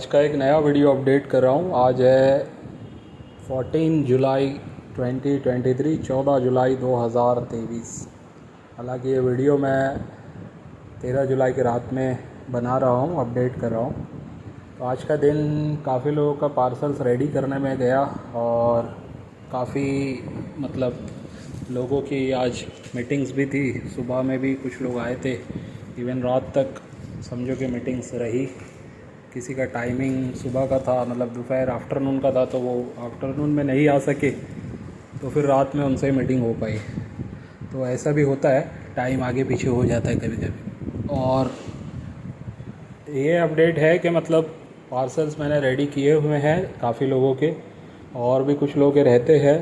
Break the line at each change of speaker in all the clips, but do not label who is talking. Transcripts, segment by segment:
आज का एक नया वीडियो अपडेट कर रहा हूँ। आज है 14 जुलाई 2023, 14 जुलाई 2023। हालांकि ये वीडियो मैं 13 जुलाई की रात में बना रहा हूँ, अपडेट कर रहा हूँ। तो आज का दिन काफ़ी लोगों का पार्सल्स रेडी करने में गया और काफ़ी लोगों की आज मीटिंग्स भी थी। सुबह में भी कुछ लोग आए थे, इवन रात तक समझो कि मीटिंग्स रही। किसी का टाइमिंग सुबह का था, दोपहर आफ्टरनून का था, तो वो आफ्टरनून में नहीं आ सके, तो फिर रात में उनसे मीटिंग हो पाई। तो ऐसा भी होता है, टाइम आगे पीछे हो जाता है कभी कभी। और ये अपडेट है कि पार्सल्स मैंने रेडी किए हुए हैं काफ़ी लोगों के, और भी कुछ लोग के रहते हैं,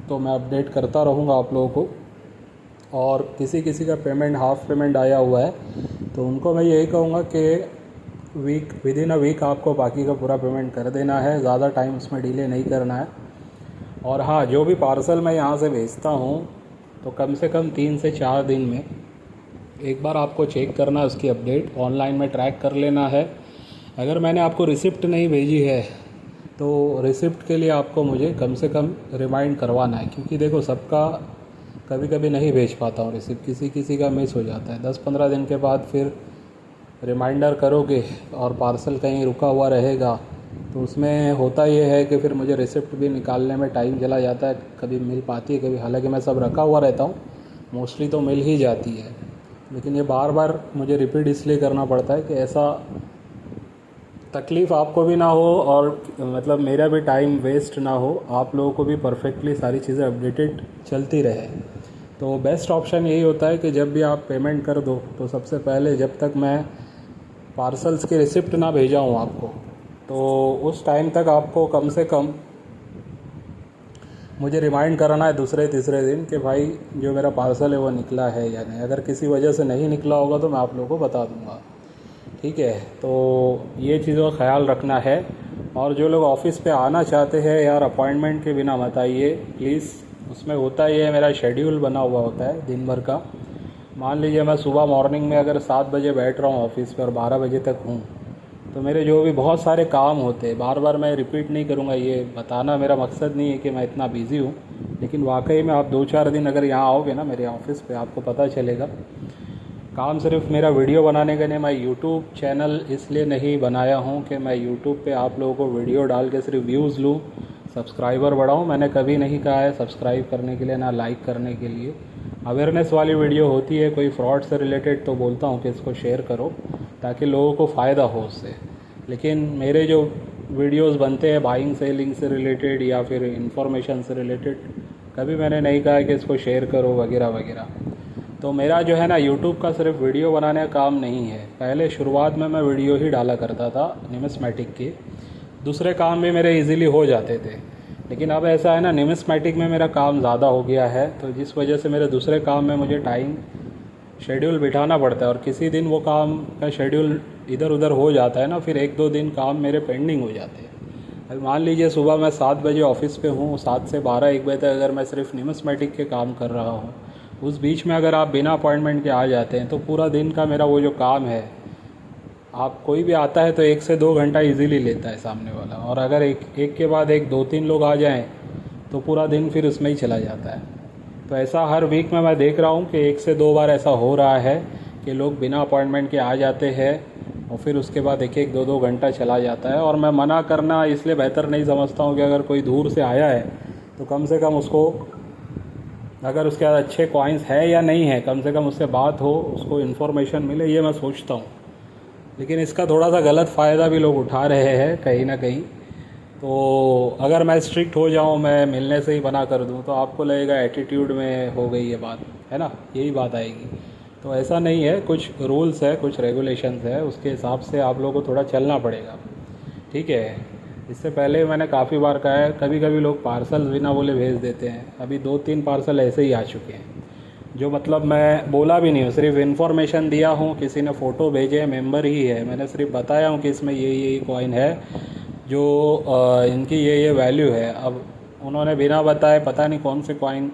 तो मैं अपडेट करता रहूँगा आप लोगों को। और किसी किसी का पेमेंट हाफ़ पेमेंट आया हुआ है, तो उनको मैं यही कहूँगा कि विद इन अ वीक आपको बाकी का पूरा पेमेंट कर देना है, ज़्यादा टाइम उसमें डिले नहीं करना है। और हाँ, जो भी पार्सल मैं यहाँ से भेजता हूँ, तो कम से कम 3 से 4 दिन में एक बार आपको चेक करना है, उसकी अपडेट ऑनलाइन में ट्रैक कर लेना है। अगर मैंने आपको रिसिप्ट नहीं भेजी है, तो रिसिप्ट के लिए आपको मुझे कम से कम रिमाइंड करवाना है, क्योंकि देखो सबका कभी कभी नहीं भेज पाता हूँ रिसिप्ट, किसी किसी का मिस हो जाता है। 10-15 दिन के बाद फिर रिमाइंडर करोगे और पार्सल कहीं रुका हुआ रहेगा, तो उसमें होता ये है कि फिर मुझे रिसिप्ट भी निकालने में टाइम चला जाता है। कभी मिल पाती है, कभी, हालांकि मैं सब रखा हुआ रहता हूँ, मोस्टली तो मिल ही जाती है। लेकिन ये बार बार मुझे रिपीट इसलिए करना पड़ता है कि ऐसा तकलीफ़ आपको भी ना हो और मेरा भी टाइम वेस्ट ना हो, आप लोगों को भी परफेक्टली सारी चीज़ें अपडेटेड चलती रहे। तो बेस्ट ऑप्शन यही होता है कि जब भी आप पेमेंट कर दो, तो सबसे पहले जब तक मैं पार्सल्स की रिसिप्ट ना भेजा हूँ आपको, तो उस टाइम तक आपको कम से कम मुझे रिमाइंड कराना है दूसरे तीसरे दिन कि भाई जो मेरा पार्सल है वो निकला है या नहीं। अगर किसी वजह से नहीं निकला होगा तो मैं आप लोगों को बता दूंगा, ठीक है। तो ये चीज़ों का ख्याल रखना है। और जो लोग ऑफिस पे आना चाहते हैं यार, अपॉइंटमेंट के बिना मत आइए प्लीज़। उसमें होता ही है, मेरा शेड्यूल बना हुआ होता है दिन भर का। मान लीजिए मैं सुबह मॉर्निंग में अगर 7 बजे बैठ रहा हूँ ऑफिस पे और 12 बजे तक हूँ, तो मेरे जो भी बहुत सारे काम होते हैं, बार बार मैं रिपीट नहीं करूँगा, ये बताना मेरा मकसद नहीं है कि मैं इतना बिज़ी हूँ। लेकिन वाकई में आप 2-4 दिन अगर यहाँ आओगे ना मेरे ऑफिस पे, आपको पता चलेगा। काम सिर्फ मेरा वीडियो बनाने का नहीं, मैं यूट्यूब चैनल इसलिए नहीं बनाया हूँ कि मैं यूट्यूब पे आप लोगों को वीडियो डाल के सिर्फ व्यूज़ लूँ, सब्सक्राइबर बढ़ाऊँ। मैंने कभी नहीं कहा है सब्सक्राइब करने के लिए, ना लाइक करने के लिए। अवेयरनेस वाली वीडियो होती है, कोई फ्रॉड से रिलेटेड, तो बोलता हूँ कि इसको शेयर करो ताकि लोगों को फ़ायदा हो उससे। लेकिन मेरे जो वीडियोस बनते हैं बाइंग सेलिंग से रिलेटेड या फिर इंफॉर्मेशन से रिलेटेड, कभी मैंने नहीं कहा कि इसको शेयर करो वगैरह वगैरह। तो मेरा जो है ना, यूट्यूब का सिर्फ वीडियो बनाने का काम नहीं है। पहले शुरुआत में मैं वीडियो ही डाला करता था न्यूमिस्मैटिक के, दूसरे काम भी मेरे इजीली हो जाते थे। लेकिन अब ऐसा है ना, न्यूमिस्मैटिक में मेरा काम ज़्यादा हो गया है, तो जिस वजह से मेरे दूसरे काम में मुझे टाइम शेड्यूल बिठाना पड़ता है। और किसी दिन वो काम का शेड्यूल इधर उधर हो जाता है ना, फिर 1-2 दिन काम मेरे पेंडिंग हो जाते हैं। अभी मान लीजिए सुबह मैं 7 बजे ऑफिस पे हूँ, 7 से 12-1 बजे तक अगर मैं सिर्फ न्यूमिस्मैटिक के काम कर रहा हूँ, उस बीच में अगर आप बिना अपॉइंटमेंट के आ जाते हैं, तो पूरा दिन का मेरा वो जो काम है, आप कोई भी आता है तो 1 से 2 घंटा इजीली लेता है सामने वाला। और अगर एक के बाद एक 2-3 लोग आ जाएं, तो पूरा दिन फिर उसमें ही चला जाता है। तो ऐसा हर वीक में मैं देख रहा हूँ कि 1 से 2 बार ऐसा हो रहा है कि लोग बिना अपॉइंटमेंट के आ जाते हैं और फिर उसके बाद 1-1, 2-2 घंटा चला जाता है। और मैं मना करना इसलिए बेहतर नहीं समझता हूँ कि अगर कोई दूर से आया है तो कम से कम उसको, अगर उसके पास अच्छे कॉइन्स है या नहीं है, कम से कम उससे बात हो, उसको इन्फॉर्मेशन मिले, ये मैं सोचता हूँ। लेकिन इसका थोड़ा सा गलत फ़ायदा भी लोग उठा रहे हैं कहीं ना कहीं। तो अगर मैं स्ट्रिक्ट हो जाऊँ, मैं मिलने से ही मना कर दूँ, तो आपको लगेगा एटीट्यूड में हो गई ये बात, है ना, यही बात आएगी। तो ऐसा नहीं है, कुछ रूल्स है, कुछ रेगुलेशंस है, उसके हिसाब से आप लोगों को थोड़ा चलना पड़ेगा, ठीक है। इससे पहले मैंने काफ़ी बार कहा है, कभी कभी लोग पार्सल बिना बोले भेज देते हैं। अभी 2-3 पार्सल ऐसे ही आ चुके हैं, जो मैं बोला भी नहीं हूँ, सिर्फ इन्फॉर्मेशन दिया हूँ। किसी ने फ़ोटो भेजे, मेंबर ही है, मैंने सिर्फ बताया हूँ कि इसमें ये कॉइन है, जो इनकी ये वैल्यू है। अब उन्होंने बिना बताए पता नहीं कौन से कॉइन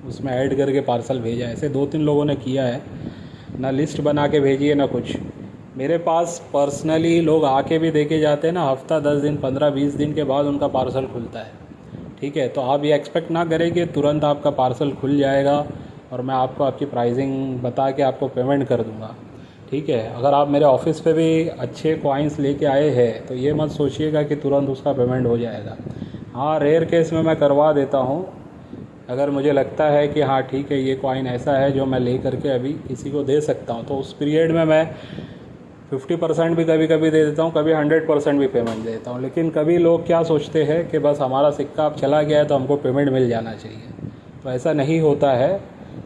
उसमें ऐड करके पार्सल भेजा है। ऐसे 2-3 लोगों ने किया है, ना लिस्ट बना के भेजी है ना कुछ। मेरे पास पर्सनली लोग आके भी देके जाते हैं ना, हफ्ता 10 दिन 15-20 दिन के बाद उनका पार्सल खुलता है। ठीक है, तो आप ये एक्सपेक्ट ना करें कि तुरंत आपका पार्सल खुल जाएगा और मैं आपको आपकी प्राइसिंग बता के आपको पेमेंट कर दूंगा। ठीक है, अगर आप मेरे ऑफिस पे भी अच्छे कॉइन्स लेके आए हैं तो ये मत सोचिएगा कि तुरंत उसका पेमेंट हो जाएगा। हाँ, रेयर केस में मैं करवा देता हूँ, अगर मुझे लगता है कि हाँ ठीक है ये कॉइन ऐसा है जो मैं ले करके अभी किसी को दे सकता हूँ, तो उस पीरियड में मैं 50% भी कभी कभी दे देता हूँ, कभी 100% भी पेमेंट दे देता हूँ। लेकिन कभी लोग क्या सोचते हैं कि बस हमारा सिक्का अब चला गया है तो हमको पेमेंट मिल जाना चाहिए, तो ऐसा नहीं होता है।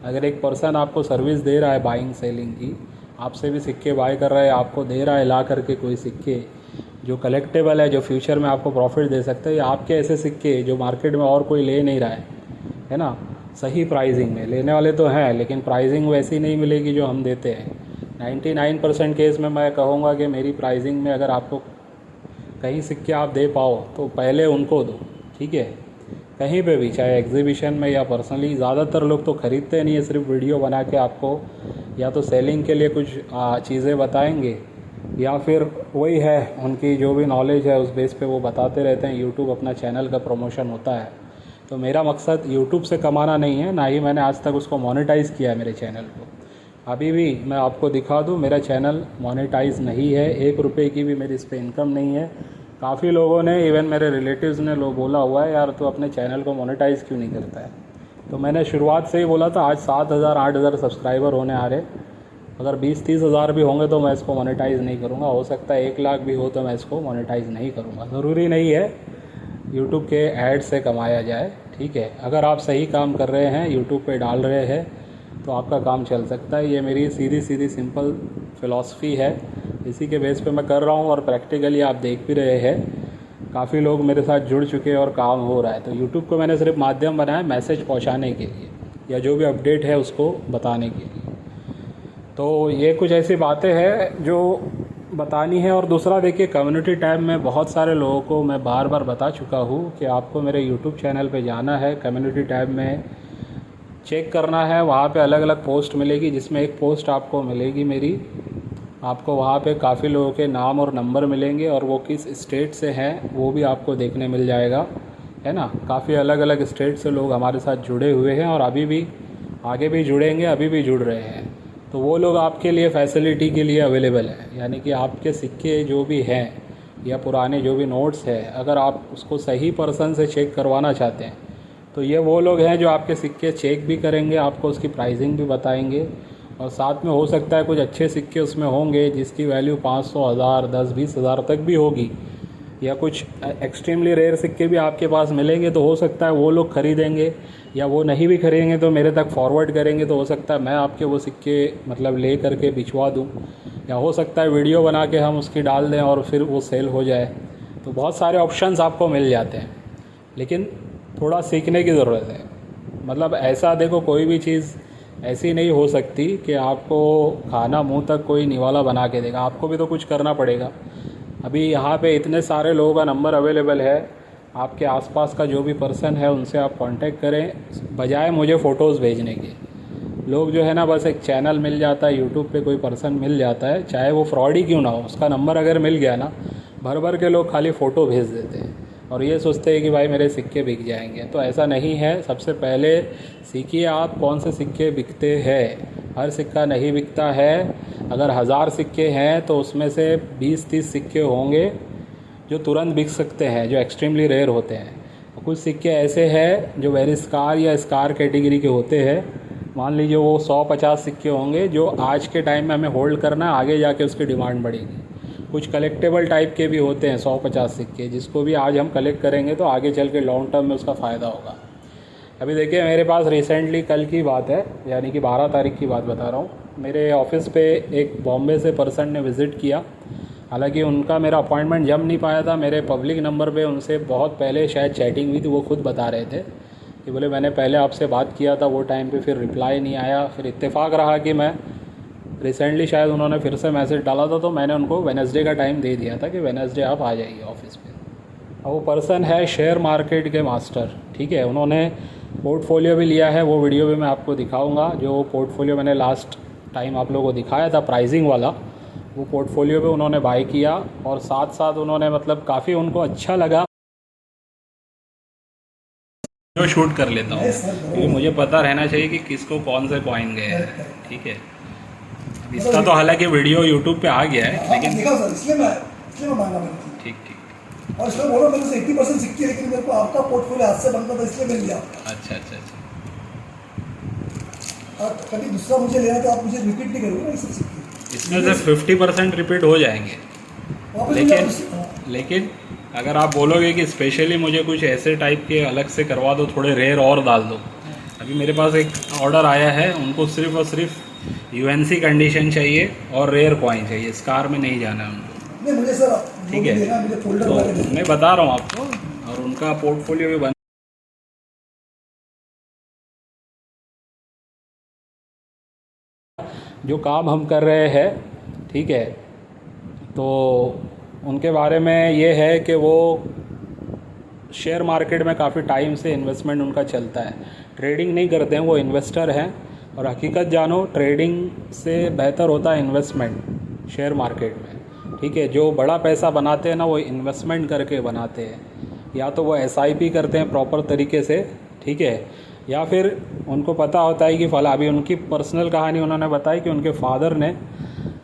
अगर एक पर्सन आपको सर्विस दे रहा है बाइंग सेलिंग की, आपसे भी सिक्के बाय कर रहा है, आपको दे रहा है ला करके कोई सिक्के जो कलेक्टेबल है, जो फ्यूचर में आपको प्रॉफिट दे सकते हैं, आपके ऐसे सिक्के जो मार्केट में और कोई ले नहीं रहा है ना, सही प्राइसिंग में। लेने वाले तो हैं लेकिन प्राइसिंग वैसी नहीं मिलेगी जो हम देते हैं। 99% केस में मैं कहूँगा कि मेरी प्राइसिंग में अगर आपको कहीं सिक्के आप दे पाओ तो पहले उनको दो। ठीक है, कहीं पे भी, चाहे एग्जीबिशन में या पर्सनली। ज़्यादातर लोग तो ख़रीदते नहीं है, सिर्फ वीडियो बना के आपको या तो सेलिंग के लिए कुछ चीज़ें बताएंगे या फिर वही है उनकी जो भी नॉलेज है उस बेस पे वो बताते रहते हैं। यूट्यूब अपना चैनल का प्रमोशन होता है, तो मेरा मकसद यूट्यूब से कमाना नहीं है, ना ही मैंने आज तक उसको मोनेटाइज़ किया है मेरे चैनल को। अभी भी मैं आपको दिखा दूं, मेरा चैनल मोनेटाइज़ नहीं है, 1 रुपये की भी मेरी इस पर इनकम नहीं है। काफ़ी लोगों ने, इवन मेरे रिलेटिव्स ने लोग बोला हुआ है यार तो अपने चैनल को मोनेटाइज़ क्यों नहीं करता है। तो मैंने शुरुआत से ही बोला था, आज 7,000-8,000 सब्सक्राइबर होने आ रहे, अगर 20-30 हज़ार भी होंगे तो मैं इसको मोनेटाइज़ नहीं करूँगा। हो सकता है 1 लाख भी हो तो मैं इसको मोनेटाइज़ नहीं करूँगा। ज़रूरी नहीं है यूट्यूब के ऐड से कमाया जाए। ठीक है, अगर आप सही काम कर रहे हैं, यूट्यूब पे डाल रहे हैं तो आपका काम चल सकता है। ये मेरी सीधी सीधी सिंपल फ़िलॉसफी है, इसी के बेस पे मैं कर रहा हूँ और प्रैक्टिकली आप देख भी रहे हैं काफ़ी लोग मेरे साथ जुड़ चुके हैं और काम हो रहा है। तो यूट्यूब को मैंने सिर्फ माध्यम बनाया मैसेज पहुँचाने के लिए या जो भी अपडेट है उसको बताने के लिए। तो ये कुछ ऐसी बातें हैं जो बतानी है। और दूसरा देखिए, कम्युनिटी टैब में बहुत सारे लोगों को मैं बार बार बता चुका हूँ कि आपको मेरे यूट्यूब चैनल पे जाना है, कम्युनिटी टैब में चेक करना है, वहाँ पे अलग अलग पोस्ट मिलेगी, जिसमें एक पोस्ट आपको मिलेगी मेरी, आपको वहाँ पे काफ़ी लोगों के नाम और नंबर मिलेंगे और वो किस स्टेट से हैं वो भी आपको देखने मिल जाएगा, है ना। काफ़ी अलग अलग स्टेट से लोग हमारे साथ जुड़े हुए हैं और अभी भी आगे भी जुड़ेंगे, अभी भी जुड़ रहे हैं। तो वो लोग आपके लिए फैसिलिटी के लिए अवेलेबल है, यानी कि आपके सिक्के जो भी हैं या पुराने जो भी नोट्स है, अगर आप उसको सही पर्सन से चेक करवाना चाहते हैं तो ये वो लोग हैं जो आपके सिक्के चेक भी करेंगे, आपको उसकी प्राइसिंग भी बताएंगे और साथ में हो सकता है कुछ अच्छे सिक्के उसमें होंगे जिसकी वैल्यू 500, 1000, 10-20 हज़ार तक भी होगी, या कुछ एक्सट्रीमली रेयर सिक्के भी आपके पास मिलेंगे। तो हो सकता है वो लोग ख़रीदेंगे, या वो नहीं भी खरीदेंगे तो मेरे तक फॉरवर्ड करेंगे, तो हो सकता है मैं आपके वो सिक्के मतलब ले करके बिचवा दूँ, या हो सकता है वीडियो बना के हम उसकी डाल दें और फिर वो सेल हो जाए। तो बहुत सारे ऑप्शंस आपको मिल जाते हैं, लेकिन थोड़ा सीखने की ज़रूरत है। मतलब ऐसा देखो, कोई भी चीज़ ऐसी नहीं हो सकती कि आपको खाना मुंह तक कोई निवाला बना के देगा, आपको भी तो कुछ करना पड़ेगा। अभी यहाँ पे इतने सारे लोगों का नंबर अवेलेबल है, आपके आसपास का जो भी पर्सन है उनसे आप कांटेक्ट करें, बजाय मुझे फ़ोटोज़ भेजने के। लोग जो है ना, बस एक चैनल मिल जाता है यूट्यूब पे, कोई पर्सन मिल जाता है, चाहे वो फ्रॉड ही क्यों ना हो, उसका नंबर अगर मिल गया ना, भर भर के लोग खाली फ़ोटो भेज देते हैं और ये सोचते हैं कि भाई मेरे सिक्के बिक जाएंगे। तो ऐसा नहीं है। सबसे पहले सीखिए आप कौन से सिक्के बिकते हैं। हर सिक्का नहीं बिकता है। अगर 1000 सिक्के हैं तो उसमें से 20-30 सिक्के होंगे जो तुरंत बिक सकते हैं, जो एक्सट्रीमली रेयर होते हैं। कुछ सिक्के ऐसे हैं जो वेरी स्कार या स्कार कैटेगरी के होते हैं। मान लीजिए वो 100-50 सिक्के होंगे जो आज के टाइम में हमें होल्ड करना है, आगे जाके उसकी डिमांड बढ़ेगी। कुछ कलेक्टेबल टाइप के भी होते हैं 100-50 सिक्के, जिसको भी आज हम कलेक्ट करेंगे तो आगे चल के लॉन्ग टर्म में उसका फ़ायदा होगा। अभी देखिए, मेरे पास रिसेंटली कल की बात है, यानी कि 12 तारीख की बात बता रहा हूँ, मेरे ऑफिस पे एक बॉम्बे से पर्सन ने विज़िट किया। हालांकि उनका मेरा अपॉइंटमेंट जम नहीं पाया था, मेरे पब्लिक नंबर पे उनसे बहुत पहले शायद चैटिंग हुई थी। वो खुद बता रहे थे कि बोले मैंने पहले आपसे बात किया था, वो टाइम पे फिर रिप्लाई नहीं आया। फिर इत्तेफाक रहा कि मैं रिसेंटली शायद उन्होंने फिर से मैसेज डाला था, तो मैंने उनको वेडनेसडे का टाइम दे दिया था कि वेडनेसडे आप आ जाइए ऑफिस पे। और वो पर्सन है शेयर मार्केट के मास्टर, ठीक है। उन्होंने पोर्टफोलियो भी लिया है, वो वीडियो भी मैं आपको दिखाऊंगा। जो पोर्टफोलियो मैंने लास्ट टाइम आप लोगों को दिखाया था प्राइसिंग वाला, वो पोर्टफोलियो भी उन्होंने बाय किया और साथ साथ उन्होंने मतलब काफ़ी उनको अच्छा लगा जो शूट कर लेता हूँ, क्योंकि मुझे पता रहना चाहिए कि किसको कौन से कॉइन गए हैं। ठीक है, अब इसका तो हालांकि वीडियो यूट्यूब पे आ गया है, लेकिन
देखा सर, इसलिए मैं मांगा मैंने।
ठीक ठीक।
और इसमें बोलो मेरे से 80% सिक्की है, लेकिन मेरे को आपका पोर्टफोलियो हाथ से बनता था इसलिए मिल गया।
अच्छा अच्छा अच्छा।
और कभी दूसरा मुझे लेना तो आप मुझे रिपीट नहीं करोगे ना ये सब सिक्के?
इसमें से 50% रिपीट हो जाएंगे,
वापस
लेकिन अगर आप बोलोगे कि स्पेशली मुझे कुछ ऐसे टाइप के अलग से करवा दो, थोड़े रेयर और डाल दो। अभी मेरे पास एक ऑर्डर आया है, उनको सिर्फ और सिर्फ यूएनसी कंडीशन चाहिए और रेयर कॉइन चाहिए, स्कार में नहीं जाना है उनको।
नहीं मुझे सर
ठीक है,
मुझे फोल्डर
तो मैं बता रहा हूँ आपको, और उनका पोर्टफोलियो भी बन जो काम हम कर रहे हैं। ठीक है, तो उनके बारे में ये है कि वो शेयर मार्केट में काफ़ी टाइम से इन्वेस्टमेंट उनका चलता है, ट्रेडिंग नहीं करते हैं, वो इन्वेस्टर हैं। और हकीकत जानो, ट्रेडिंग से बेहतर होता है इन्वेस्टमेंट शेयर मार्केट में। ठीक है, जो बड़ा पैसा बनाते हैं ना, वो इन्वेस्टमेंट करके बनाते हैं, या तो वो SIP करते हैं प्रॉपर तरीके से। ठीक है, या फिर उनको पता होता है कि फला, अभी उनकी पर्सनल कहानी उन्होंने बताई कि उनके फादर ने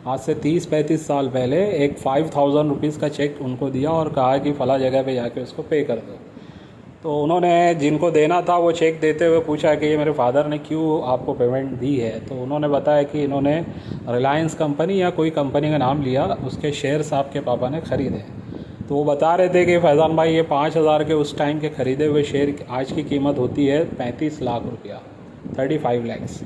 आज से 30-35 साल पहले एक 5000 रुपीज़ का चेक उनको दिया और कहा कि फ़ला जगह पे जाके उसको पे कर दो। तो उन्होंने जिनको देना था वो चेक देते हुए पूछा कि ये मेरे फादर ने क्यों आपको पेमेंट दी है। तो उन्होंने बताया कि इन्होंने रिलायंस कंपनी या कोई कंपनी का नाम लिया, उसके शेयर्स आपके पापा ने ख़रीदे। तो वो बता रहे थे कि फैज़ान भाई, ये 5000 के उस टाइम के ख़रीदे हुए शेयर आज की कीमत होती है 35 लाख रुपया, 35 लैक्स।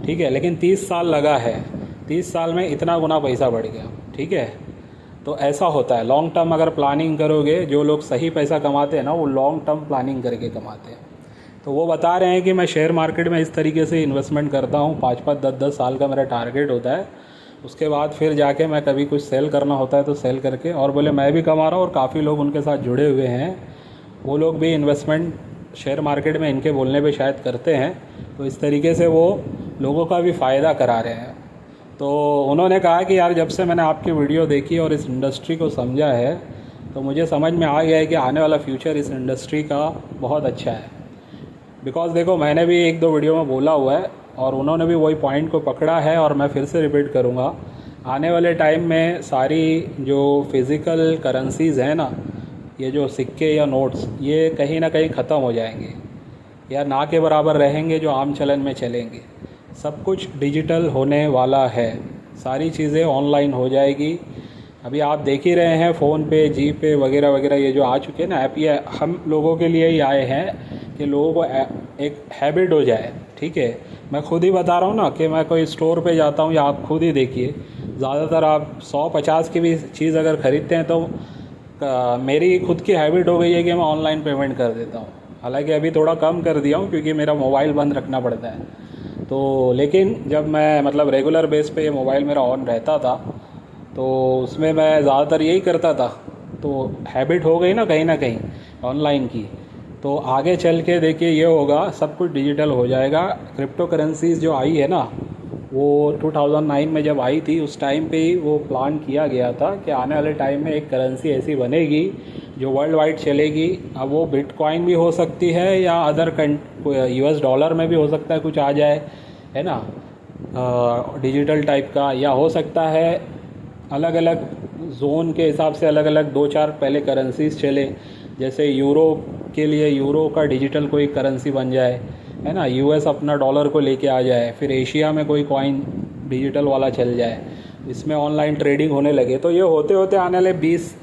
ठीक है, लेकिन 30 साल लगा है, 30 साल में इतना गुना पैसा बढ़ गया। ठीक है, तो ऐसा होता है। लॉन्ग टर्म अगर प्लानिंग करोगे, जो लोग सही पैसा कमाते हैं ना, वो लॉन्ग टर्म प्लानिंग करके कमाते हैं। तो वो बता रहे हैं कि मैं शेयर मार्केट में इस तरीके से इन्वेस्टमेंट करता हूँ, 5-5, 10-10 साल का मेरा टारगेट होता है। उसके बाद फिर जाके मैं कभी कुछ सेल करना होता है तो सेल करके, और बोले मैं भी कमा रहा हूँ और काफ़ी लोग उनके साथ जुड़े हुए हैं, वो लोग भी इन्वेस्टमेंट शेयर मार्केट में इनके बोलने पे शायद करते हैं। तो इस तरीके से वो लोगों का भी फ़ायदा करा रहे हैं। तो उन्होंने कहा कि यार, जब से मैंने आपकी वीडियो देखी और इस इंडस्ट्री को समझा है, तो मुझे समझ में आ गया है कि आने वाला फ्यूचर इस इंडस्ट्री का बहुत अच्छा है। बिकॉज़ देखो, मैंने भी 1-2 वीडियो में बोला हुआ है और उन्होंने भी वही पॉइंट को पकड़ा है, और मैं फिर से रिपीट करूँगा। आने वाले टाइम में सारी जो फिज़िकल करेंसीज़ हैं ना, ये जो सिक्के या नोट्स, ये कहीं ना कहीं ख़त्म हो जाएंगे या ना के बराबर रहेंगे जो आम चलन में चलेंगे। सब कुछ डिजिटल होने वाला है, सारी चीज़ें ऑनलाइन हो जाएगी। अभी आप देख ही रहे हैं, फ़ोन पे, जी पे वगैरह वगैरह ये जो आ चुके हैं ना ऐप, ये हम लोगों के लिए ही आए हैं कि लोगों को एक हैबिट हो जाए। ठीक है, मैं खुद ही बता रहा हूँ ना कि मैं कोई स्टोर पे जाता हूँ, या आप खुद ही देखिए, ज़्यादातर आप 100-50 की भी चीज़ अगर ख़रीदते हैं तो मेरी खुद की हैबिट हो गई है कि मैं ऑनलाइन पेमेंट कर देता हूँ। हालांकि अभी थोड़ा कम कर दिया हूँ क्योंकि मेरा मोबाइल बंद रखना पड़ता है। तो लेकिन जब मैं मतलब रेगुलर बेस पे ये मोबाइल मेरा ऑन रहता था, तो उसमें मैं ज़्यादातर यही करता था। तो हैबिट हो गई ना कहीं ऑनलाइन की। तो आगे चल के देखिए ये होगा, सब कुछ डिजिटल हो जाएगा। क्रिप्टो करेंसीज जो आई है ना, वो 2009 में जब आई थी, उस टाइम पे ही वो प्लान किया गया था कि आने वाले टाइम में एक करेंसी ऐसी बनेगी जो वर्ल्ड वाइड चलेगी। अब वो बिटकॉइन भी हो सकती है या अदर US डॉलर में भी हो सकता है, कुछ आ जाए, है ना, डिजिटल टाइप का, या हो सकता है अलग अलग जोन के हिसाब से अलग अलग 2-4 पहले करेंसीज चले। जैसे यूरो के लिए यूरो का डिजिटल कोई करेंसी बन जाए, है ना, US अपना डॉलर को लेके आ जाए, फिर एशिया में कोई कॉइन डिजिटल वाला चल जाए, इसमें ऑनलाइन ट्रेडिंग होने लगे। तो ये होते होते आने वाले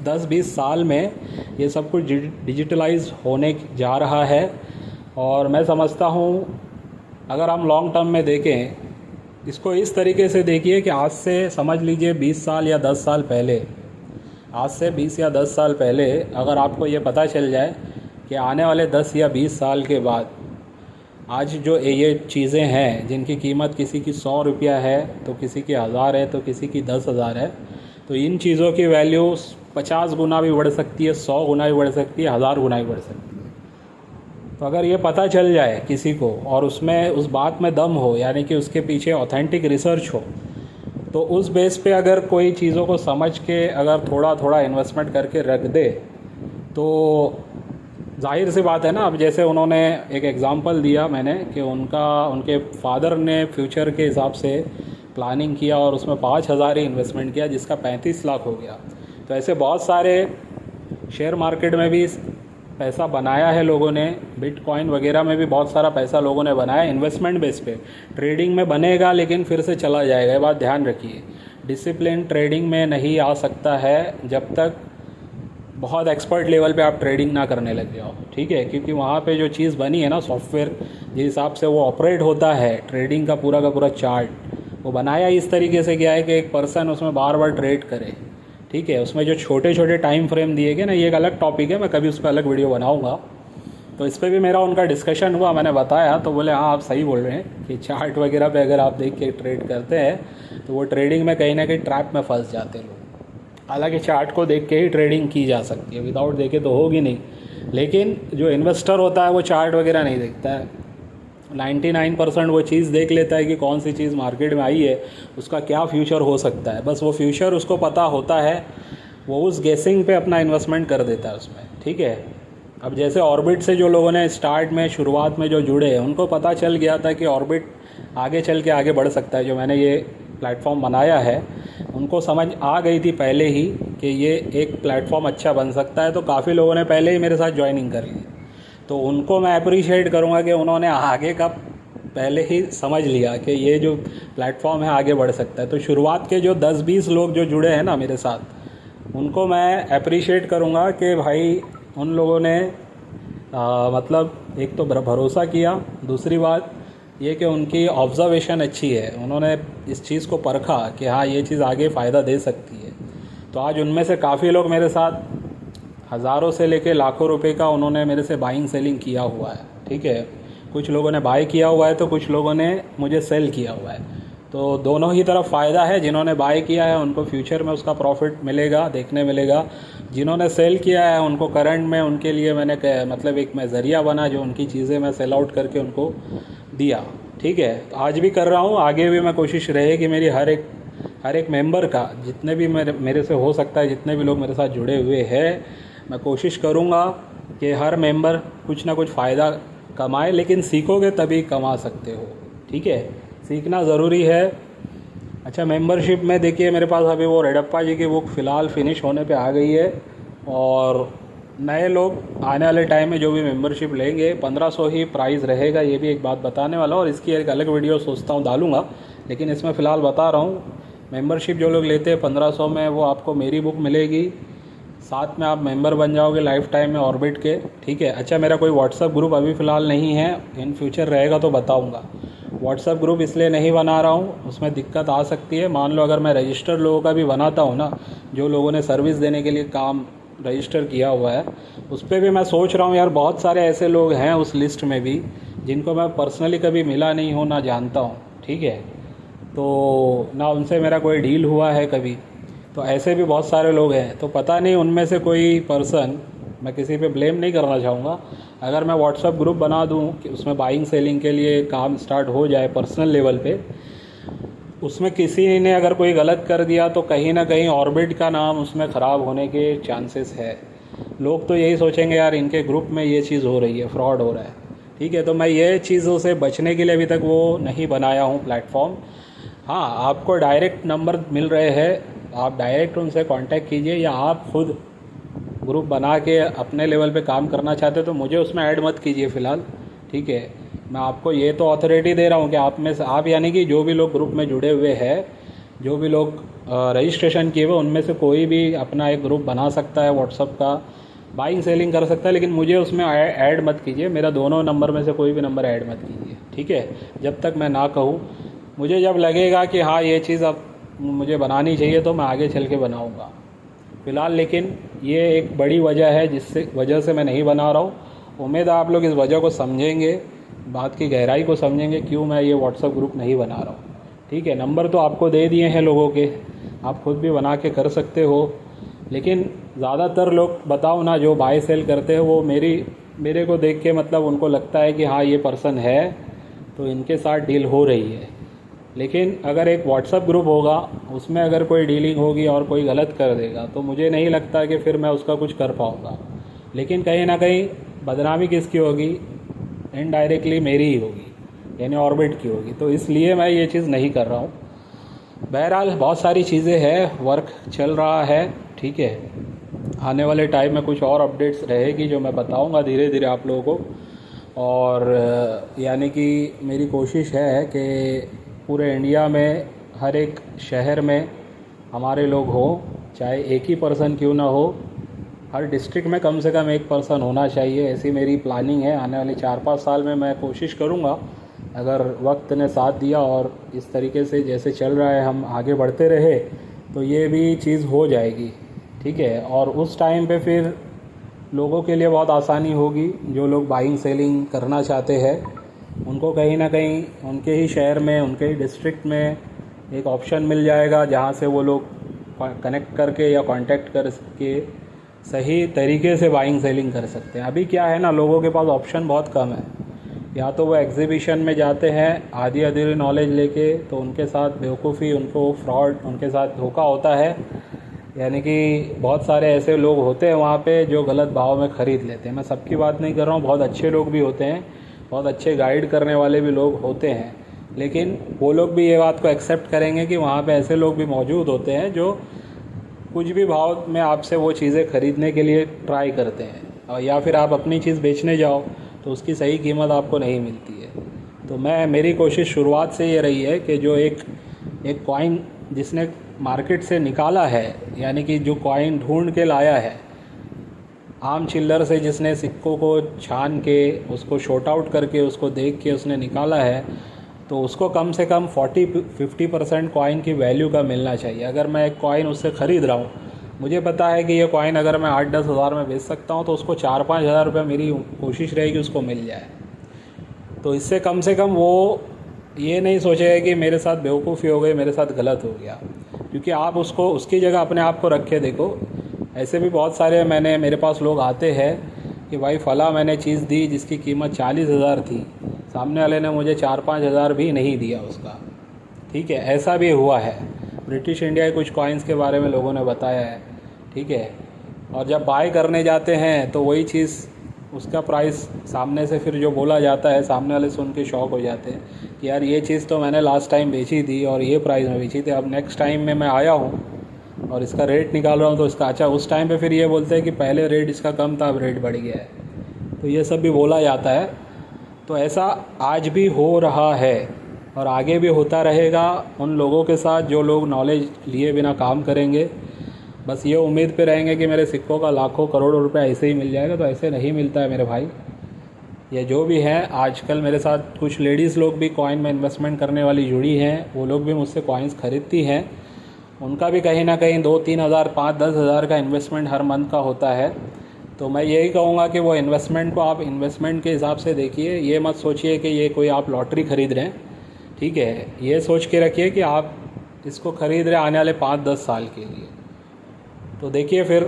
10-20 साल में ये सब कुछ डिजिटलाइज होने जा रहा है। और मैं समझता हूँ अगर हम लॉन्ग टर्म में देखें, इसको इस तरीके से देखिए कि आज से समझ लीजिए 20 साल या 10 साल पहले, आज से 20 या 10 साल पहले अगर आपको ये पता चल जाए कि आने वाले 10 या 20 साल के बाद आज जो ये चीज़ें हैं जिनकी कीमत किसी की 100 रुपया है, तो किसी की 1000 है, तो किसी की 10,000 है, तो इन चीज़ों की वैल्यू 50 गुना भी बढ़ सकती है, 100 गुना भी बढ़ सकती है, 1000 गुना भी बढ़ सकती है। तो अगर ये पता चल जाए किसी को और उसमें उस बात में दम हो, यानी कि उसके पीछे ऑथेंटिक रिसर्च हो, तो उस बेस पे अगर कोई चीज़ों को समझ के अगर थोड़ा थोड़ा इन्वेस्टमेंट करके रख दे तो जाहिर सी बात है ना। अब जैसे उन्होंने एक एग्ज़ाम्पल दिया मैंने कि उनके फादर ने फ्यूचर के हिसाब से प्लानिंग किया और उसमें 5,000 ही इन्वेस्टमेंट किया जिसका 35 लाख हो गया। तो ऐसे बहुत सारे शेयर मार्केट में भी पैसा बनाया है लोगों ने, बिटकॉइन वगैरह में भी बहुत सारा पैसा लोगों ने बनाया इन्वेस्टमेंट बेस पे। ट्रेडिंग में बनेगा लेकिन फिर से चला जाएगा, ये बात ध्यान रखिए। डिसिप्लिन ट्रेडिंग में नहीं आ सकता है जब तक बहुत एक्सपर्ट लेवल पे आप ट्रेडिंग ना करने लग जाओ, ठीक है। क्योंकि वहाँ पे जो चीज़ बनी है ना, सॉफ्टवेयर जिस हिसाब से वो ऑपरेट होता है, ट्रेडिंग का पूरा चार्ट वो बनाया इस तरीके से गया है कि एक पर्सन उसमें बार बार ट्रेड करे, ठीक है। उसमें जो छोटे छोटे टाइम फ्रेम दिए गए ना, ये एक अलग टॉपिक है, मैं कभी उस पर अलग वीडियो बनाऊँगा। तो इस पर भी मेरा उनका डिस्कशन हुआ, मैंने बताया तो बोले हाँ आप सही बोल रहे हैं कि चार्ट वगैरह पे अगर आप देख के ट्रेड करते हैं तो वो ट्रेडिंग में कहीं ना कहीं ट्रैप में फंस जाते हैं लोग। हालांकि चार्ट को देख के ही ट्रेडिंग की जा सकती है, विदाउट देखे तो होगी नहीं। लेकिन जो इन्वेस्टर होता है वो चार्ट वगैरह नहीं देखता है, 99% वो चीज़ देख लेता है कि कौन सी चीज़ मार्केट में आई है, उसका क्या फ्यूचर हो सकता है, बस वो फ्यूचर उसको पता होता है, वो उस गेसिंग पे अपना इन्वेस्टमेंट कर देता है उसमें, ठीक है। अब जैसे ऑर्बिट से जो लोगों ने स्टार्ट में शुरुआत में जो जुड़े हैं उनको पता चल गया था कि ऑर्बिट आगे चल के आगे बढ़ सकता है। जो मैंने ये प्लेटफॉर्म बनाया है उनको समझ आ गई थी पहले ही कि ये एक प्लेटफॉर्म अच्छा बन सकता है, तो काफ़ी लोगों ने पहले ही मेरे साथ ज्वाइनिंग कर ली। तो उनको मैं अप्रिशिएट करूँगा कि उन्होंने आगे का पहले ही समझ लिया कि ये जो प्लेटफॉर्म है आगे बढ़ सकता है। तो शुरुआत के जो 10-20 लोग जो जुड़े हैं ना मेरे साथ, उनको मैं अप्रिशिएट करूँगा कि भाई उन लोगों ने मतलब एक तो भरोसा किया, दूसरी बात ये कि उनकी ऑब्जर्वेशन अच्छी है, उन्होंने इस चीज़ को परखा कि हाँ ये चीज़ आगे फ़ायदा दे सकती है। तो आज उनमें से काफ़ी लोग मेरे साथ हज़ारों से लेके लाखों रुपए का उन्होंने मेरे से बाइंग सेलिंग किया हुआ है, ठीक है। कुछ लोगों ने बाय किया हुआ है तो कुछ लोगों ने मुझे सेल किया हुआ है। तो दोनों ही तरफ फ़ायदा है। जिन्होंने बाय किया है उनको फ्यूचर में उसका प्रॉफिट मिलेगा, देखने मिलेगा। जिन्होंने सेल किया है उनको करंट में उनके लिए मैंने मतलब एक मैं ज़रिया बना जो उनकी चीज़ें मैं सेल आउट करके उनको दिया, ठीक है। तो आज भी कर रहा हूँ, आगे भी मैं कोशिश रहेगी मेरी हर एक मेंबर का, जितने भी मेरे से हो सकता है, जितने भी लोग मेरे साथ जुड़े हुए हैं, मैं कोशिश करूँगा कि हर मेंबर कुछ ना कुछ फ़ायदा कमाए। लेकिन सीखोगे तभी कमा सकते हो, ठीक है, सीखना ज़रूरी है। अच्छा, मेंबरशिप में देखिए मेरे पास अभी वो रेडप्पा जी की बुक फ़िलहाल फिनिश होने पे आ गई है और नए लोग आने वाले टाइम में जो भी मेंबरशिप लेंगे 1500 ही प्राइस रहेगा, ये भी एक बात बताने वाला हूँ। और इसकी एक अलग वीडियो सोचता हूँ डालूँगा, लेकिन इसमें फ़िलहाल बता रहा हूँ मेंबरशिप जो लोग लेते हैं 1500 में वो आपको मेरी बुक मिलेगी, साथ में आप मेंबर बन जाओगे लाइफ टाइम में ऑर्बिट के, ठीक है। अच्छा, मेरा कोई व्हाट्सअप ग्रुप अभी फ़िलहाल नहीं है, इन फ्यूचर रहेगा तो बताऊँगा। व्हाट्सअप ग्रुप इसलिए नहीं बना रहा हूँ, उसमें दिक्कत आ सकती है। मान लो अगर मैं रजिस्टर लोगों का भी बनाता हूँ ना, जो लोगों ने सर्विस देने के लिए काम रजिस्टर किया हुआ है, उस पर भी मैं सोच रहा हूँ यार बहुत सारे ऐसे लोग हैं उस लिस्ट में भी जिनको मैं पर्सनली कभी मिला नहीं हूँ, ना जानता हूँ, ठीक है। तो ना उनसे मेरा कोई डील हुआ है कभी, तो ऐसे भी बहुत सारे लोग हैं। तो पता नहीं उनमें से कोई पर्सन, मैं किसी पे ब्लेम नहीं करना चाहूँगा, अगर मैं व्हाट्सअप ग्रुप बना दूँ कि उसमें बाइंग सेलिंग के लिए काम स्टार्ट हो जाए पर्सनल लेवल पे, उसमें किसी ने अगर कोई गलत कर दिया तो कहीं ना कहीं ऑर्बिट का नाम उसमें ख़राब होने के चांसेस है। लोग तो यही सोचेंगे यार इनके ग्रुप में ये चीज़ हो रही है, फ्रॉड हो रहा है, ठीक है। तो मैं ये चीज़ों से बचने के लिए अभी तक वो नहीं बनाया हूँ प्लेटफॉर्म। हाँ, आपको डायरेक्ट नंबर मिल रहे हैं, आप डायरेक्ट उनसे कांटेक्ट कीजिए, या आप खुद ग्रुप बना के अपने लेवल पे काम करना चाहते हो तो मुझे उसमें ऐड मत कीजिए फ़िलहाल, ठीक है। मैं आपको ये तो अथॉरिटी दे रहा हूँ कि आप में से आप यानी कि जो भी लोग ग्रुप में जुड़े हुए हैं, जो भी लोग रजिस्ट्रेशन किए हुए, उनमें से कोई भी अपना एक ग्रुप बना सकता है व्हाट्सअप का, बाइंग सेलिंग कर सकता है। लेकिन मुझे उसमें ऐड मत कीजिए, मेरा दोनों नंबर में से कोई भी नंबर ऐड मत कीजिए, ठीक है, जब तक मैं ना कहूँ। मुझे जब लगेगा कि हाँ ये चीज़ अब मुझे बनानी चाहिए तो मैं आगे चल के बनाऊँगा। फ़िलहाल लेकिन ये एक बड़ी वजह है जिससे वजह से मैं नहीं बना रहा हूँ। उम्मीद है आप लोग इस वजह को समझेंगे, बात की गहराई को समझेंगे क्यों मैं ये व्हाट्सअप ग्रुप नहीं बना रहा हूँ, ठीक है। नंबर तो आपको दे दिए हैं लोगों के, आप खुद भी बना के कर सकते हो। लेकिन ज़्यादातर लोग बताओ ना जो बाय सेल करते हैं वो मेरे को देख के मतलब उनको लगता है कि हाँ ये पर्सन है तो इनके साथ डील हो रही है, लेकिन अगर एक व्हाट्सअप ग्रुप होगा, उसमें अगर कोई डीलिंग होगी और कोई गलत कर देगा तो मुझे नहीं लगता कि फिर मैं उसका कुछ कर पाऊँगा। लेकिन कहीं ना कहीं बदनामी किसकी होगी? इनडायरेक्टली मेरी ही होगी, यानी ऑर्बिट की होगी। तो इसलिए मैं ये चीज़ नहीं कर रहा हूँ। बहरहाल बहुत सारी चीज़ें हैं, वर्क चल रहा है, ठीक है। आने वाले टाइम में कुछ और अपडेट्स रहेगी जो मैं बताऊंगा धीरे धीरे आप लोगों को। और यानी कि मेरी कोशिश है कि पूरे इंडिया में हर एक शहर में हमारे लोग हो, चाहे एक ही पर्सन क्यों ना हो, हर डिस्ट्रिक्ट में कम से कम एक पर्सन होना चाहिए। ऐसी मेरी प्लानिंग है। आने वाले 4-5 साल में मैं कोशिश करूँगा, अगर वक्त ने साथ दिया और इस तरीके से जैसे चल रहा है हम आगे बढ़ते रहे तो ये भी चीज़ हो जाएगी, ठीक है। और उस टाइम पे फिर लोगों के लिए बहुत आसानी होगी। जो लोग बाइंग सेलिंग करना चाहते हैं उनको कहीं ना कहीं उनके ही शहर में, उनके ही डिस्ट्रिक्ट में एक ऑप्शन मिल जाएगा जहाँ से वो लोग कनेक्ट करके या कांटेक्ट करके सही तरीके से बाइंग सेलिंग कर सकते हैं। अभी क्या है ना, लोगों के पास ऑप्शन बहुत कम है। या तो वो एग्जीबिशन में जाते हैं आधी अधूरी नॉलेज लेके, तो उनके साथ बेवकूफ़ी, उनको फ्रॉड, उनके साथ धोखा होता है। यानी कि बहुत सारे ऐसे लोग होते हैं वहाँ पे जो गलत भाव में ख़रीद लेते हैं। मैं सबकी बात नहीं कर रहा हूँ, बहुत अच्छे लोग भी होते हैं, बहुत अच्छे गाइड करने वाले भी लोग होते हैं। लेकिन वो लोग भी ये बात को एक्सेप्ट करेंगे कि वहाँ पे ऐसे लोग भी मौजूद होते हैं जो कुछ भी भाव में आपसे वो चीज़ें ख़रीदने के लिए ट्राई करते हैं, और या फिर आप अपनी चीज़ बेचने जाओ तो उसकी सही कीमत आपको नहीं मिलती है। तो मेरी कोशिश शुरुआत से ये रही है कि जो एक कॉइन जिसने मार्केट से निकाला है, यानी कि जो कॉइन ढूंढ के लाया है आम चिल्लर से, जिसने सिक्कों को छान के उसको शॉर्ट आउट करके उसको देख के उसने निकाला है, तो उसको कम से कम 40-50% कॉइन की वैल्यू का मिलना चाहिए। अगर मैं एक कॉइन उससे ख़रीद रहा हूँ, मुझे पता है कि ये कॉइन अगर मैं 8-10 हज़ार में बेच सकता हूँ तो उसको 4-5 हज़ार रुपये मेरी कोशिश रहेगी उसको मिल जाए। तो इससे कम से कम वो ये नहीं सोचेगा कि मेरे साथ बेवकूफ़ी हो गई, मेरे साथ गलत हो गया। क्योंकि आप उसको उसकी जगह अपने आप को रख के देखो। ऐसे भी बहुत सारे मेरे पास लोग आते हैं कि भाई फ़ला मैंने चीज़ दी जिसकी कीमत 40,000 थी, सामने वाले ने मुझे 4-5 हज़ार भी नहीं दिया उसका, ठीक है। ऐसा भी हुआ है। ब्रिटिश इंडिया के कुछ कॉइन्स के बारे में लोगों ने बताया है, ठीक है। और जब बाय करने जाते हैं तो वही चीज़, उसका प्राइस सामने से फिर जो बोला जाता है, सामने वाले सुन के शॉक हो जाते हैं कि यार ये चीज़ तो मैंने लास्ट टाइम बेची थी और ये प्राइस में बेची थी, अब नेक्स्ट टाइम में मैं आया हूँ और इसका रेट निकाल रहा हूँ तो इसका अच्छा। उस टाइम पे फिर ये बोलते हैं कि पहले रेट इसका कम था, अब रेट बढ़ गया है। तो ये सब भी बोला जाता है। तो ऐसा आज भी हो रहा है और आगे भी होता रहेगा उन लोगों के साथ जो लोग नॉलेज लिए बिना काम करेंगे, बस ये उम्मीद पे रहेंगे कि मेरे सिक्कों का लाखों करोड़ों रुपए ऐसे ही मिल जाएगा। तो ऐसे नहीं मिलता है मेरे भाई। ये जो भी हैं, आजकल मेरे साथ कुछ लेडीज़ लोग भी कॉइन में इन्वेस्टमेंट करने वाली जुड़ी हैं, वो लोग भी मुझसे कॉइन्स ख़रीदती हैं। उनका भी कहीं ना कहीं 2-3 हज़ार, 5-10 हज़ार का इन्वेस्टमेंट हर मंथ का होता है। तो मैं यही कहूँगा कि वो इन्वेस्टमेंट को आप इन्वेस्टमेंट के हिसाब से देखिए। ये मत सोचिए कि ये कोई आप लॉटरी ख़रीद रहे हैं, ठीक है। ये सोच के रखिए कि आप इसको ख़रीद रहे आने वाले 5-10 साल के लिए। तो देखिए फिर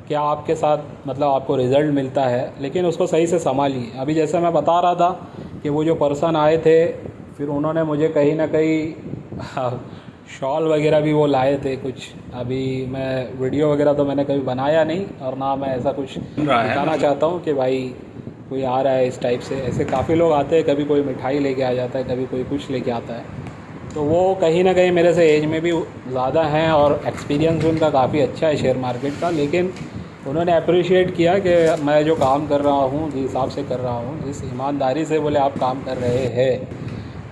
क्या आपके साथ मतलब आपको रिज़ल्ट मिलता है, लेकिन उसको सही से संभालिए। अभी जैसे मैं बता रहा था कि वो जो पर्सन आए थे, फिर उन्होंने मुझे कहीं ना कहीं शॉल वगैरह भी वो लाए थे कुछ। अभी मैं वीडियो वगैरह तो मैंने कभी बनाया नहीं और ना मैं ऐसा कुछ दिखाना चाहता हूँ कि भाई कोई आ रहा है इस टाइप से। ऐसे काफ़ी लोग आते हैं, कभी कोई मिठाई लेके आ जाता है, कभी कोई कुछ लेके आता है। तो वो कहीं ना कहीं मेरे से एज में भी ज़्यादा हैं और एक्सपीरियंस उनका काफ़ी अच्छा है शेयर मार्केट का। लेकिन उन्होंने अप्रिशिएट किया कि मैं जो काम कर रहा हूँ, जिस हिसाब से कर रहा हूँ, जिस ईमानदारी से बोले आप काम कर रहे हैं,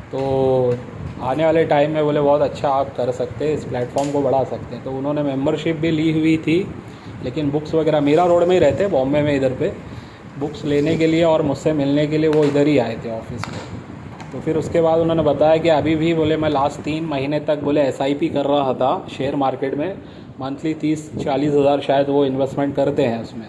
तो आने वाले टाइम में बोले बहुत अच्छा आप कर सकते हैं, इस प्लेटफॉर्म को बढ़ा सकते हैं। तो उन्होंने मेंबरशिप भी ली हुई थी, लेकिन बुक्स वगैरह मीरा रोड में ही रहते, बॉम्बे में इधर पे, बुक्स लेने के लिए और मुझसे मिलने के लिए वो इधर ही आए थे ऑफिस में। तो फिर उसके बाद उन्होंने बताया कि अभी भी बोले मैं लास्ट 3 महीने तक बोले SIP कर रहा था शेयर मार्केट में। मंथली 30-40 हज़ार शायद वो इन्वेस्टमेंट करते हैं, उसमें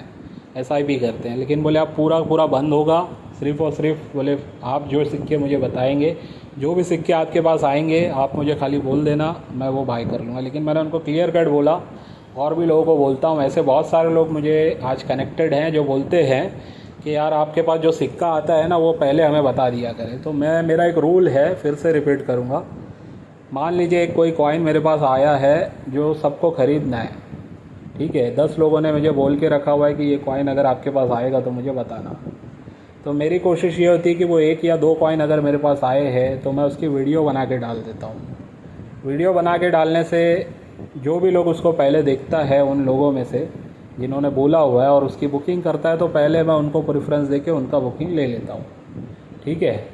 SIP करते हैं। लेकिन बोले अब पूरा बंद होगा, सिर्फ़ और सिर्फ बोले आप जो सिक्के मुझे बताएंगे, जो भी सिक्के आपके पास आएंगे आप मुझे खाली बोल देना, मैं वो बाय कर लूँगा। लेकिन मैंने उनको क्लियर कट बोला, और भी लोगों को बोलता हूँ, ऐसे बहुत सारे लोग मुझे आज कनेक्टेड हैं जो बोलते हैं कि यार आपके पास जो सिक्का आता है ना वो पहले हमें बता दिया करें। तो मेरा एक रूल है, फिर से रिपीट करूँगा मान लीजिए एक कोई कॉइन मेरे पास आया है जो सबको ख़रीदना है, ठीक है, 10 लोगों ने मुझे बोल के रखा हुआ है कि ये कॉइन अगर आपके पास आएगा तो मुझे बताना। तो मेरी कोशिश ये होती है कि वो 1 या 2 कॉइन अगर मेरे पास आए हैं तो मैं उसकी वीडियो बना के डाल देता हूँ। वीडियो बना के डालने से जो भी लोग उसको पहले देखता है उन लोगों में से जिन्होंने बोला हुआ है और उसकी बुकिंग करता है, तो पहले मैं उनको प्रेफरेंस देके उनका बुकिंग ले लेता हूँ, ठीक है।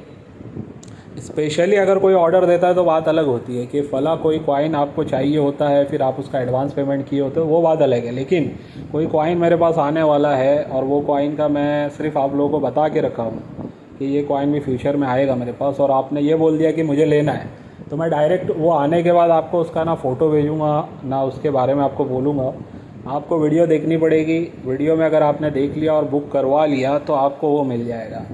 स्पेशली अगर कोई ऑर्डर देता है तो बात अलग होती है कि फ़ला कोई कॉइन आपको चाहिए होता है, फिर आप उसका एडवांस पेमेंट किए होते हो, वो बात अलग है। लेकिन कोई कॉइन मेरे पास आने वाला है और वो कॉइन का मैं सिर्फ आप लोगों को बता के रखा हूँ कि ये कॉइन भी फ्यूचर में आएगा मेरे पास, और आपने ये बोल दिया कि मुझे लेना है, तो मैं डायरेक्ट वो आने के बाद आपको उसका ना फ़ोटो भेजूँगा ना उसके बारे में आपको बोलूँगा। आपको वीडियो देखनी पड़ेगी। वीडियो में अगर आपने देख लिया और बुक करवा लिया तो आपको वो मिल जाएगा।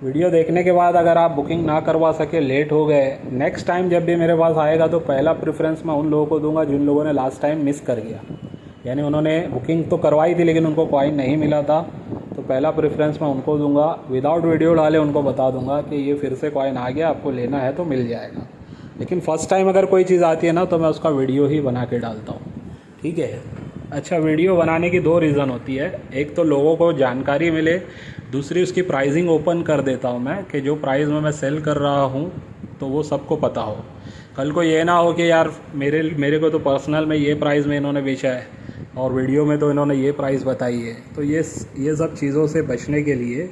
वीडियो देखने के बाद अगर आप बुकिंग ना करवा सके, लेट हो गए, नेक्स्ट टाइम जब भी मेरे पास आएगा तो पहला प्रेफरेंस मैं उन लोगों को दूंगा जिन लोगों ने लास्ट टाइम मिस कर गया, यानी उन्होंने बुकिंग तो करवाई थी लेकिन उनको कॉइन नहीं मिला था, तो पहला प्रेफरेंस मैं उनको दूंगा। विदाउट वीडियो डाले उनको बता दूंगा कि ये फिर से कॉइन आ गया, आपको लेना है तो मिल जाएगा। लेकिन फ़र्स्ट टाइम अगर कोई चीज़ आती है ना तो मैं उसका वीडियो ही बना के डालता हूँ, ठीक है। अच्छा, वीडियो बनाने की 2 रीज़न होती है। एक तो लोगों को जानकारी मिले, दूसरी उसकी प्राइसिंग ओपन कर देता हूँ मैं कि जो प्राइस में मैं सेल कर रहा हूँ तो वो सबको पता हो। कल को ये ना हो कि यार मेरे को तो पर्सनल में ये प्राइस में इन्होंने बेचा है और वीडियो में तो इन्होंने ये प्राइस बताई है। तो ये सब चीज़ों से बचने के लिए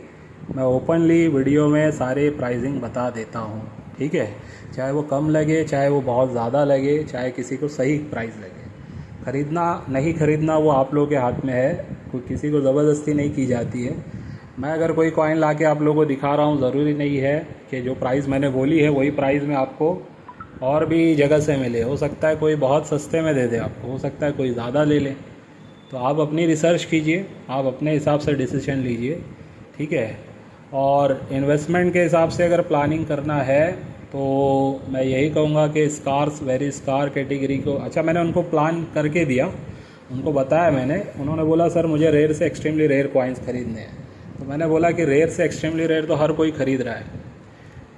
मैं ओपनली वीडियो में सारे प्राइसिंग बता देता हूँ, ठीक है। चाहे वो कम लगे, चाहे वो बहुत ज़्यादा लगे, चाहे किसी को सही प्राइस लगे। ख़रीदना नहीं ख़रीदना वो आप लोगों के हाथ में है, कोई किसी को ज़बरदस्ती नहीं की जाती है। मैं अगर कोई कॉइन ला के आप लोगों को दिखा रहा हूँ, ज़रूरी नहीं है कि जो प्राइस मैंने बोली है वही प्राइस में आपको और भी जगह से मिले। हो सकता है कोई बहुत सस्ते में दे दे आपको, हो सकता है कोई ज़्यादा ले ले। तो आप अपनी रिसर्च कीजिए, आप अपने हिसाब से डिसीजन लीजिए, ठीक है। और इन्वेस्टमेंट के हिसाब से अगर प्लानिंग करना है तो मैं यही कहूँगा कि स्कार्स, वेरी स्कार कैटेगरी को, अच्छा मैंने उनको प्लान करके दिया, उनको बताया मैंने, उन्होंने बोला सर मुझे रेयर से एक्सट्रीमली रेयर कॉइन्स ख़रीदने हैं। तो मैंने बोला कि रेयर से एक्सट्रीमली रेयर तो हर कोई ख़रीद रहा है,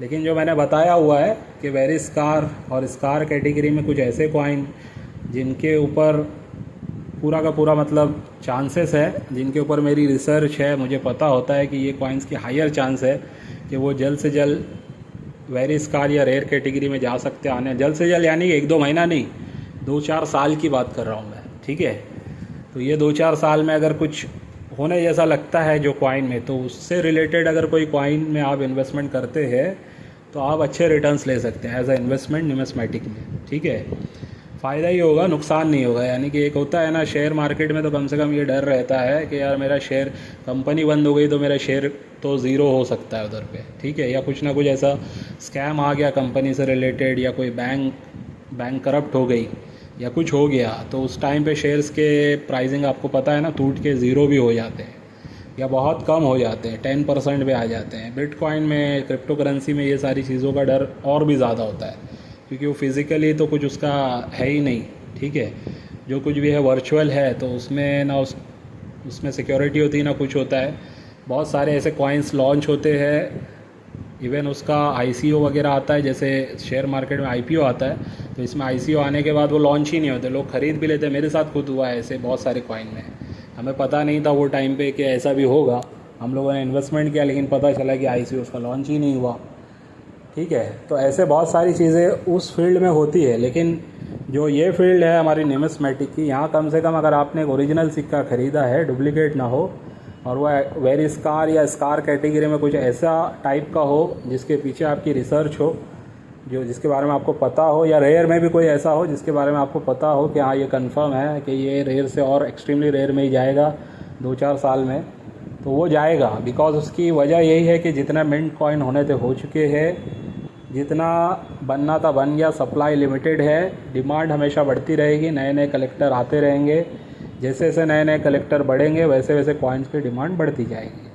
लेकिन जो मैंने बताया हुआ है कि वेरी स्कार और स्कार कैटेगरी में कुछ ऐसे कॉइन जिनके ऊपर पूरा का पूरा मतलब चांसेस है, जिनके ऊपर मेरी रिसर्च है, मुझे पता होता है कि ये कॉइन्स की हायर चांस है कि वो जल्द से जल्द वेरी स्कार या रेयर कैटेगरी में जा सकते हैं। आने जल्द से जल्द यानी 1-2 महीना नहीं, 2-4 साल की बात कर रहा हूँ मैं, ठीक है। तो ये 2-4 साल में अगर कुछ होने जैसा लगता है जो कॉइन में, तो उससे रिलेटेड अगर कोई कॉइन में आप इन्वेस्टमेंट करते हैं तो आप अच्छे रिटर्न्स ले सकते हैं एज अ इन्वेस्टमेंट न्यूमिस्मेटिक में, ठीक है। फ़ायदा ही होगा, नुकसान नहीं होगा। यानी कि एक होता है ना शेयर मार्केट में, तो कम से कम ये डर रहता है कि यार मेरा शेयर, कंपनी बंद हो गई तो मेरा शेयर तो ज़ीरो हो सकता है उधर पे, ठीक है, या कुछ ना कुछ ऐसा स्कैम आ गया कंपनी से रिलेटेड, या कोई बैंक करप्ट हो गई या कुछ हो गया, तो उस टाइम पे शेयर्स के प्राइसिंग आपको पता है ना टूट के ज़ीरो भी हो जाते हैं या बहुत कम हो जाते हैं, 10% पे आ जाते हैं। बिटकॉइन में, क्रिप्टो करेंसी में ये सारी चीज़ों का डर और भी ज़्यादा होता है क्योंकि वो फिज़िकली तो कुछ उसका है ही नहीं, ठीक है। जो कुछ भी है वर्चुअल है, तो उसमें ना उसमें सिक्योरिटी होती है ना कुछ होता है। बहुत सारे ऐसे कॉइन्स लॉन्च होते हैं, इवन उसका ICO वगैरह आता है, जैसे शेयर मार्केट में IPO आता है, तो इसमें ICO आने के बाद वो लॉन्च ही नहीं होते, लोग ख़रीद भी लेते हैं। मेरे साथ खुद हुआ है ऐसे बहुत सारे कॉइन में, हमें पता नहीं था वो टाइम पे कि ऐसा भी होगा। हम लोगों ने इन्वेस्टमेंट किया लेकिन पता चला कि ICO उसका लॉन्च ही नहीं हुआ, ठीक है। तो ऐसे बहुत सारी चीज़ें उस फील्ड में होती है। लेकिन जो ये फील्ड है हमारी न्यूमिस्मेटिक की, यहाँ कम से कम अगर आपने एक ओरिजिनल सिक्का ख़रीदा है, डुप्लीकेट ना हो, और वह वेरी स्कार या स्कार कैटेगरी में कुछ ऐसा टाइप का हो जिसके पीछे आपकी रिसर्च हो, जिसके बारे में आपको पता हो, या रेयर में भी कोई ऐसा हो जिसके बारे में आपको पता हो कि हाँ ये कंफर्म है कि ये रेयर से और एक्सट्रीमली रेयर में ही जाएगा 2-4 साल में, तो वो जाएगा। बिकॉज उसकी वजह यही है कि जितना मिंट कॉइन होने थे हो चुके हैं, जितना बनना था बन गया, सप्लाई लिमिटेड है, डिमांड हमेशा बढ़ती रहेगी, नए नए कलेक्टर आते रहेंगे, जैसे जैसे नए नए कलेक्टर बढ़ेंगे वैसे वैसे कॉइन्स की डिमांड बढ़ती जाएगी।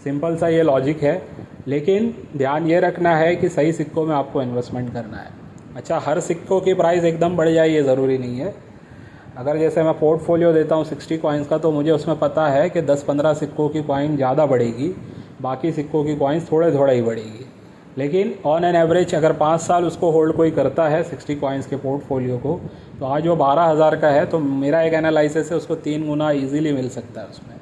सिंपल सा ये लॉजिक है। लेकिन ध्यान ये रखना है कि सही सिक्कों में आपको इन्वेस्टमेंट करना है। अच्छा, हर सिक्कों की प्राइस एकदम बढ़ जाए ये ज़रूरी नहीं है। अगर जैसे मैं पोर्टफोलियो देता हूँ 60 कॉइन्स का, तो मुझे उसमें पता है कि 10-15 सिक्कों की कॉइन ज़्यादा बढ़ेगी, बाकी सिक्कों की कॉइन्स थोड़े थोड़े ही बढ़ेगी। लेकिन ऑन एन एवरेज अगर 5 साल उसको होल्ड कोई करता है 60 कॉइन्स के पोर्टफोलियो को, तो आज वो 12,000 का है, तो मेरा एक एनालिसिस है उसको 3 गुना ईजीली मिल सकता है उसमें,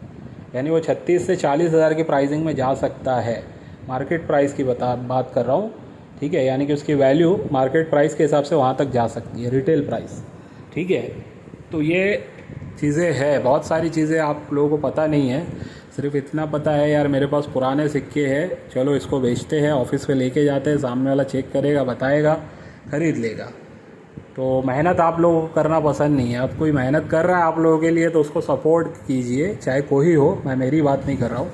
यानी वो 36 से 40,000 की प्राइसिंग में जा सकता है। मार्केट प्राइस की बात कर रहा हूँ, ठीक है, यानी कि उसकी वैल्यू मार्केट प्राइस के हिसाब से वहाँ तक जा सकती है, रिटेल प्राइस, ठीक है। तो ये चीज़ें हैं, बहुत सारी चीज़ें आप लोगों को पता नहीं है, सिर्फ इतना पता है यार मेरे पास पुराने सिक्के हैं, चलो इसको बेचते हैं, ऑफिस पे लेके जाते हैं, सामने वाला चेक करेगा, बताएगा, ख़रीद लेगा। तो मेहनत आप लोगों को करना पसंद नहीं है। अब कोई मेहनत कर रहा है आप लोगों के लिए तो उसको सपोर्ट कीजिए, चाहे कोई हो, मैं मेरी बात नहीं कर रहा हूँ,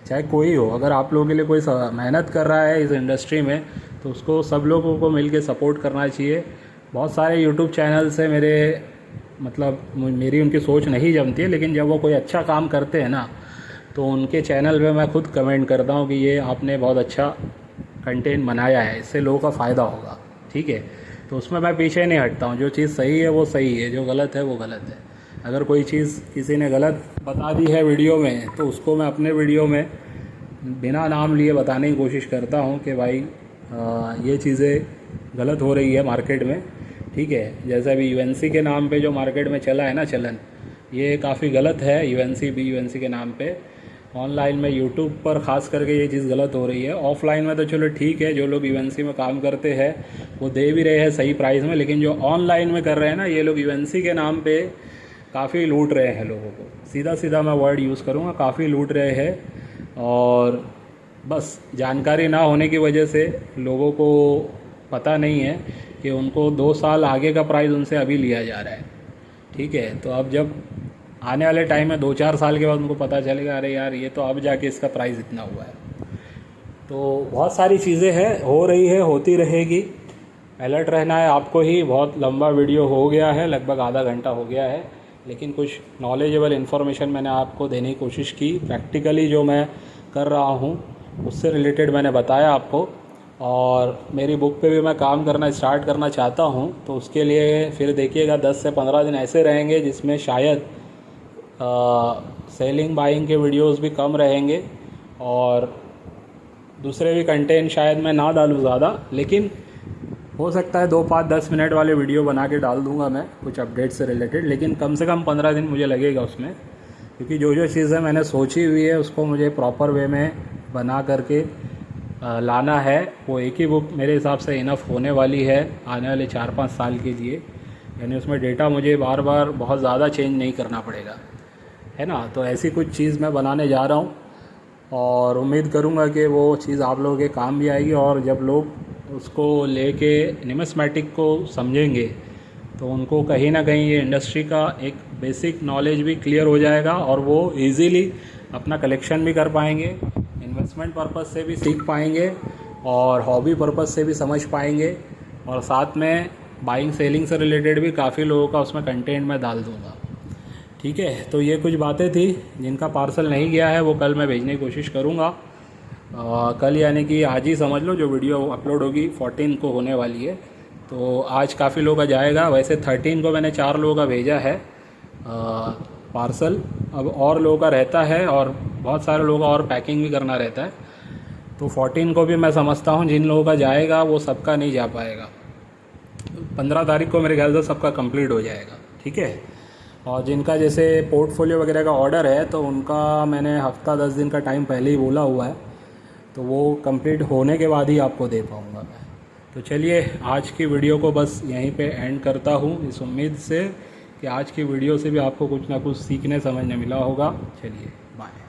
चाहे कोई हो, अगर आप लोगों के लिए कोई मेहनत कर रहा है इस इंडस्ट्री में तो उसको सब लोगों को मिल के सपोर्ट करना चाहिए। बहुत सारे यूट्यूब चैनल से मेरे मतलब मेरी उनकी सोच नहीं जमती है, लेकिन जब वो कोई अच्छा काम करते हैं ना तो उनके चैनल पे मैं खुद कमेंट करता हूँ कि ये आपने बहुत अच्छा कंटेंट बनाया है, इससे लोगों का फ़ायदा होगा, ठीक है। तो उसमें मैं पीछे नहीं हटता हूँ, जो चीज़ सही है वो सही है, जो गलत है वो गलत है। अगर कोई चीज़ किसी ने गलत बता दी है वीडियो में तो उसको मैं अपने वीडियो में बिना नाम लिए बताने की कोशिश करता हूँ कि भाई ये चीज़ें गलत हो रही है मार्केट में, ठीक है। जैसे अभी यूएनसी के नाम पे जो मार्केट में चला है ना चलन, ये काफ़ी गलत है। यूएनसी के नाम पे ऑनलाइन में यूट्यूब पर ख़ास करके ये चीज़ गलत हो रही है। ऑफलाइन में तो चलो ठीक है, जो लोग यूएनसी में काम करते हैं वो दे भी रहे हैं सही प्राइस में, लेकिन जो ऑनलाइन में कर रहे हैं ना ये लोग यूएनसी के नाम पे काफ़ी लूट रहे हैं लोगों को। सीधा सीधा मैं वर्ड यूज़ करूँगा, काफ़ी लूट रहे हैं। और बस जानकारी ना होने की वजह से लोगों को पता नहीं है कि उनको 2 साल आगे का प्राइस उनसे अभी लिया जा रहा है, ठीक है। तो अब जब आने वाले टाइम में 2-4 साल के बाद उनको पता चलेगा अरे यार ये तो अब जाके इसका प्राइस इतना हुआ है। तो बहुत सारी चीज़ें हैं, हो रही है, होती रहेगी, अलर्ट रहना है आपको ही। बहुत लंबा वीडियो हो गया है, लगभग आधा घंटा हो गया है, लेकिन कुछ नॉलेजेबल इन्फॉर्मेशन मैंने आपको देने की कोशिश की। प्रैक्टिकली जो मैं कर रहा हूँ उससे रिलेटेड मैंने बताया आपको। और मेरी बुक पे भी मैं काम करना स्टार्ट करना चाहता हूँ, तो उसके लिए फिर देखिएगा 10 से 15 दिन ऐसे रहेंगे जिसमें शायद सेलिंग बाइंग के वीडियोस भी कम रहेंगे और दूसरे भी कंटेंट शायद मैं ना डालूँ ज़्यादा, लेकिन हो सकता है 2-5-10 मिनट वाले वीडियो बना के डाल दूँगा मैं कुछ अपडेट से रिलेटेड, लेकिन कम से कम 15 दिन मुझे लगेगा उसमें, क्योंकि जो चीज़ें मैंने सोची हुई है उसको मुझे प्रॉपर वे में बना करके लाना है। वो एक ही बुक मेरे हिसाब से इनफ होने वाली है आने वाले 4-5 साल के लिए, यानी उसमें डेटा मुझे बार बार बहुत ज़्यादा चेंज नहीं करना पड़ेगा, है ना। तो ऐसी कुछ चीज़ मैं बनाने जा रहा हूँ और उम्मीद करूँगा कि वो चीज़ आप लोगों के काम भी आएगी। और जब लोग उसको लेके न्यूमिस्मेटिक को समझेंगे तो उनको कहीं ना कहीं ये इंडस्ट्री का एक बेसिक नॉलेज भी क्लियर हो जाएगा और वो इजीली अपना कलेक्शन भी कर पाएंगे, इन्वेस्टमेंट पर्पस से भी सीख पाएंगे और हॉबी पर्पस से भी समझ पाएंगे, और साथ में बाइंग सेलिंग से रिलेटेड भी काफ़ी लोगों का उसमें कंटेंट मैं डाल दूँगा, ठीक है। तो ये कुछ बातें थी, जिनका पार्सल नहीं गया है वो कल मैं भेजने की कोशिश करूँगा। कल यानी कि आज ही समझ लो, जो वीडियो अपलोड होगी 14 को होने वाली है, तो आज काफ़ी लोगों का जाएगा। वैसे 13 को मैंने 4 लोगों का भेजा है पार्सल, अब और लोगों का रहता है और बहुत सारे लोगों का और पैकिंग भी करना रहता है। तो 14 को भी मैं समझता हूँ जिन लोगों का जाएगा वो सबका नहीं जा पाएगा, 15 तारीख को मेरे ख्याल से सबका कंप्लीट हो जाएगा, ठीक है। और जिनका जैसे पोर्टफोलियो वगैरह का ऑर्डर है तो उनका मैंने हफ्ता 10 दिन का टाइम पहले ही बोला हुआ है, तो वो कंप्लीट होने के बाद ही आपको दे पाऊँगा मैं। तो चलिए आज की वीडियो को बस यहीं पे एंड करता हूँ, इस उम्मीद से कि आज की वीडियो से भी आपको कुछ ना कुछ सीखने समझने मिला होगा। चलिए बाय।